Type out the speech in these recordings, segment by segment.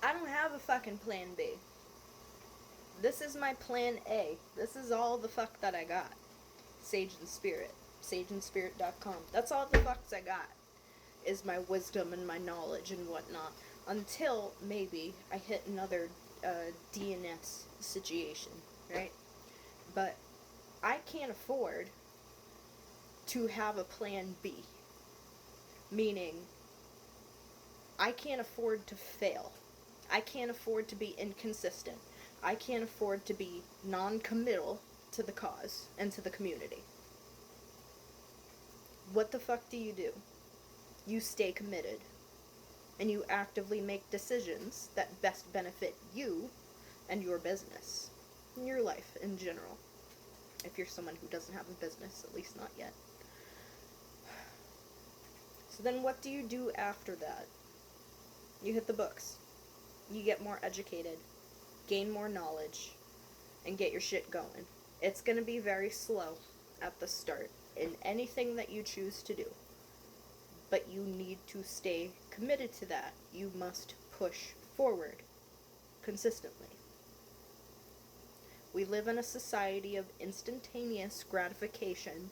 I don't have a fucking plan B. This is my plan A. This is all the fuck that I got. Sage and Spirit. SageandSpirit.com. That's all the fucks I got. Is my wisdom and my knowledge and whatnot. Until maybe I hit another DNS situation, right? But I can't afford to have a plan B. Meaning, I can't afford to fail. I can't afford to be inconsistent. I can't afford to be non-committal to the cause and to the community. What the fuck do? You stay committed. And you actively make decisions that best benefit you and your business. And your life in general. If you're someone who doesn't have a business, at least not yet. So then what do you do after that? You hit the books. You get more educated, gain more knowledge, and get your shit going. It's going to be very slow at the start in anything that you choose to do. But you need to stay committed to that. You must push forward consistently. We live in a society of instantaneous gratification.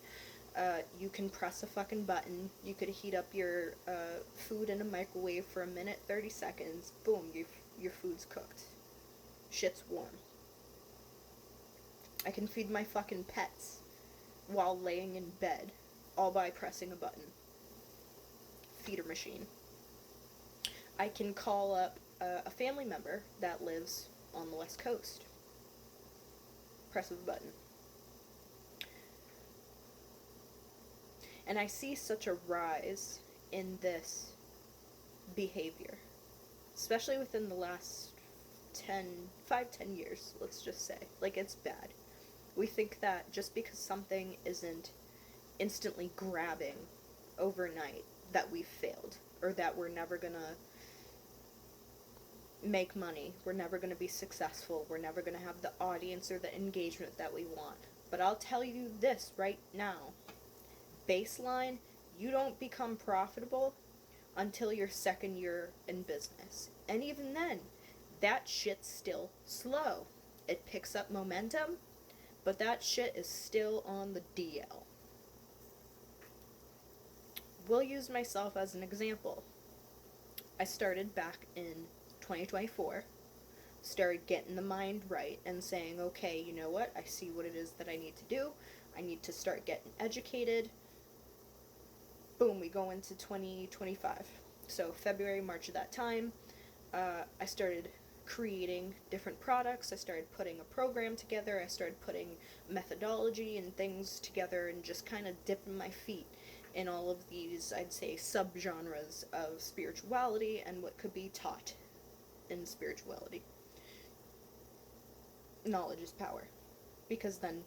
You can press a fucking button. You could heat up your food in a microwave for a minute, 30 seconds. Boom, your food's cooked. Shit's warm. I can feed my fucking pets while laying in bed, all by pressing a button. Feeder machine. I can call up a family member that lives on the West Coast. Press of a button. And I see such a rise in this behavior, especially within the last 10 years, let's just say. Like, it's bad. We think that just because something isn't instantly grabbing overnight, that we've failed, or that we're never gonna make money, we're never gonna be successful, we're never gonna have the audience or the engagement that we want. But I'll tell you this right now. Baseline, you don't become profitable until your second year in business. And even then, that shit's still slow. It picks up momentum, but that shit is still on the DL. We'll use myself as an example. I started back in 2024, started getting the mind right and saying, okay, you know what, I see what it is that I need to do. I need to start getting educated. Boom, we go into 2025. So February, March of that time, I started creating different products. I started putting a program together. I started putting methodology and things together and just kind of dipping my feet in all of these, I'd say, subgenres of spirituality and what could be taught in spirituality. Knowledge is power. Because then,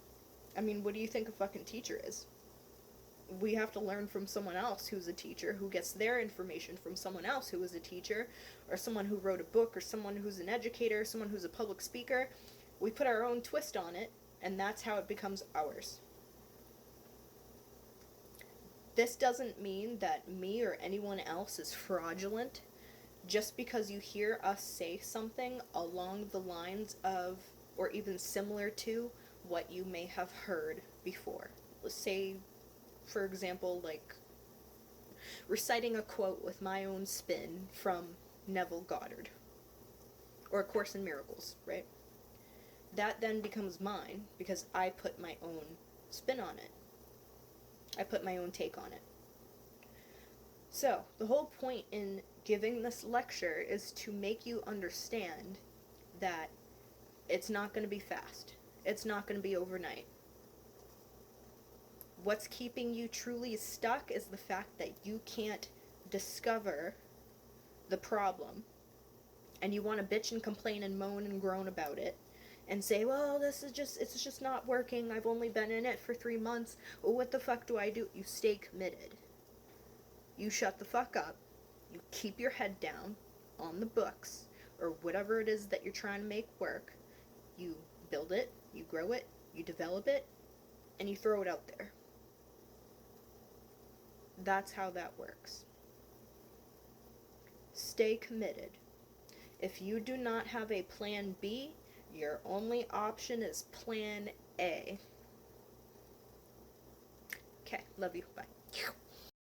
I mean, what do you think a fucking teacher is? We have to learn from someone else who's a teacher, who gets their information from someone else who is a teacher, or someone who wrote a book, or someone who's an educator, someone who's a public speaker. We put our own twist on it, and that's how it becomes ours. This doesn't mean that me or anyone else is fraudulent just because you hear us say something along the lines of, or even similar to, what you may have heard before. Let's say, for example, like reciting a quote with my own spin from Neville Goddard, or A Course in Miracles, right? That then becomes mine because I put my own spin on it. I put my own take on it. So, the whole point in giving this lecture is to make you understand that it's not going to be fast. It's not going to be overnight. What's keeping you truly stuck is the fact that you can't discover the problem. And you want to bitch and complain and moan and groan about it. And say, well, it's just not working. I've only been in it for 3 months. Well, what the fuck do I do? You stay committed. You shut the fuck up. You keep your head down on the books, or whatever it is that you're trying to make work. You build it, you grow it, you develop it, and you throw it out there. That's how that works. Stay committed. If you do not have a plan B, your only option is plan A. Okay, love you. Bye.